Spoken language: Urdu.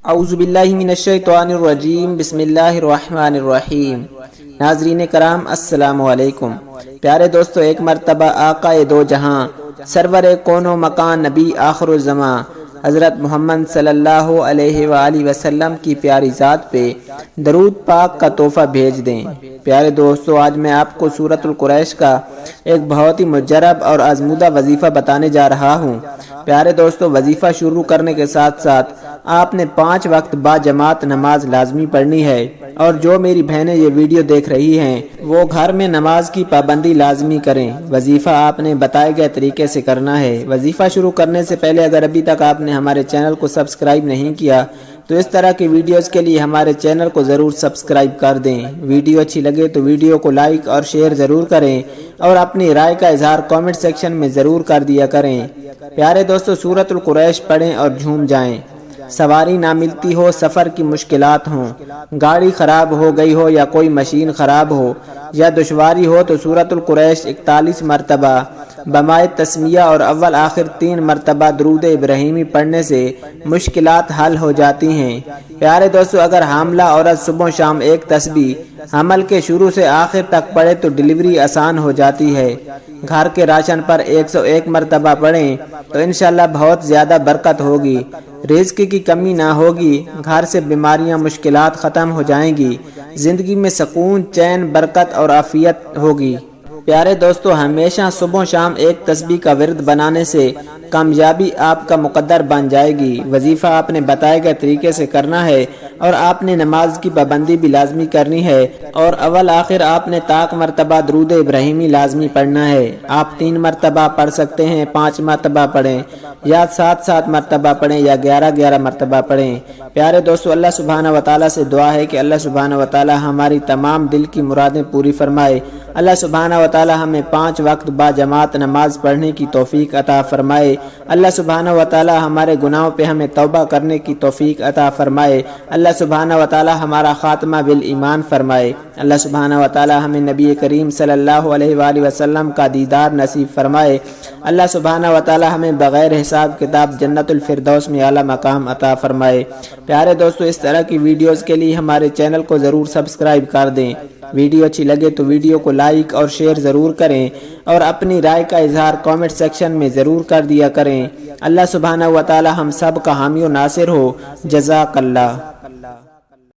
اعوذ باللہ من الشیطان الرجیم، بسم اللہ الرحمن الرحیم۔ ناظرین کرام السلام علیکم۔ پیارے دوستو، ایک مرتبہ آقا دو جہاں، سرور کون و مکان، نبی آخر الزماں حضرت محمد صلی اللہ علیہ وآلہ وسلم کی پیاری ذات پہ درود پاک کا تحفہ بھیج دیں۔ پیارے دوستو، آج میں آپ کو سورۃ القریش کا ایک بہت ہی مجرب اور آزمودہ وظیفہ بتانے جا رہا ہوں۔ پیارے دوستو، وظیفہ شروع کرنے کے ساتھ ساتھ آپ نے 5 وقت با جماعت نماز لازمی پڑھنی ہے، اور جو میری بہنیں یہ ویڈیو دیکھ رہی ہیں وہ گھر میں نماز کی پابندی لازمی کریں۔ وظیفہ آپ نے بتائے گئے طریقے سے کرنا ہے۔ وظیفہ شروع کرنے سے پہلے اگر ابھی تک آپ نے ہمارے چینل کو سبسکرائب نہیں کیا تو اس طرح کی ویڈیوز کے لیے ہمارے چینل کو ضرور سبسکرائب کر دیں۔ ویڈیو اچھی لگے تو ویڈیو کو لائک اور شیئر ضرور کریں، اور اپنی رائے کا اظہار کامنٹ سیکشن میں ضرور کر دیا کریں۔ پیارے دوستو، سورۃ القریش پڑھیں اور جھوم جائیں۔ سواری نہ ملتی ہو، سفر کی مشکلات ہوں، گاڑی خراب ہو گئی ہو یا کوئی مشین خراب ہو یا دشواری ہو تو سورۃ القریش 41 مرتبہ بمائے تسمیہ اور اول آخر 3 مرتبہ درود ابراہیمی پڑھنے سے مشکلات حل ہو جاتی ہیں۔ پیارے دوستو، اگر حاملہ عورت صبح و شام ایک تسبیح حمل کے شروع سے آخر تک پڑھے تو ڈلیوری آسان ہو جاتی ہے۔ گھر کے راشن پر 101 مرتبہ پڑھیں تو انشاءاللہ بہت زیادہ برکت ہوگی، رزق کی کمی نہ ہوگی، گھر سے بیماریاں مشکلات ختم ہو جائیں گی، زندگی میں سکون، چین، برکت اور عافیت ہوگی۔ پیارے دوستو، ہمیشہ صبح و شام ایک تسبیح کا ورد بنانے سے کامیابی آپ کا مقدر بن جائے گی۔ وظیفہ آپ نے بتائے گئے طریقے سے کرنا ہے، اور آپ نے نماز کی پابندی بھی لازمی کرنی ہے، اور اول آخر آپ نے طاق مرتبہ درود ابراہیمی لازمی پڑھنا ہے۔ آپ 3 مرتبہ پڑھ سکتے ہیں، 5 مرتبہ پڑھیں، یا 7 مرتبہ پڑھیں، یا 11 مرتبہ پڑھیں۔ پیارے دوستو، اللہ سبحانہ وتعالی سے دعا ہے کہ اللہ سبحانہ وتعالی ہماری تمام دل کی مرادیں پوری فرمائے۔ اللہ سبحانہ وتعالی ہمیں 5 وقت با جماعت نماز پڑھنے کی توفیق عطا فرمائے۔ اللہ سبحانہ وتعالی ہمارے گناہوں پہ ہمیں توبہ کرنے کی توفیق عطا فرمائے۔ اللہ سبحانہ وتعالی ہمارا خاتمہ بالایمان فرمائے۔ اللہ سبحانہ وتعالی ہمیں نبی کریم صلی اللہ علیہ وآلہ وسلم کا دیدار نصیب فرمائے۔ اللہ سبحانہ وتعالی ہمیں بغیر حساب کتاب جنت الفردوس میں اعلیٰ مقام عطا فرمائے۔ پیارے دوستو، اس طرح کی ویڈیوز کے لیے ہمارے چینل کو ضرور سبسکرائب کر دیں۔ ویڈیو اچھی لگے تو ویڈیو کو لائک اور شیئر ضرور کریں، اور اپنی رائے کا اظہار کامنٹ سیکشن میں ضرور کر دیا کریں۔ اللہ سبحانہ وتعالی ہم سب کا حامی و ناصر ہو۔ جزاک اللہ۔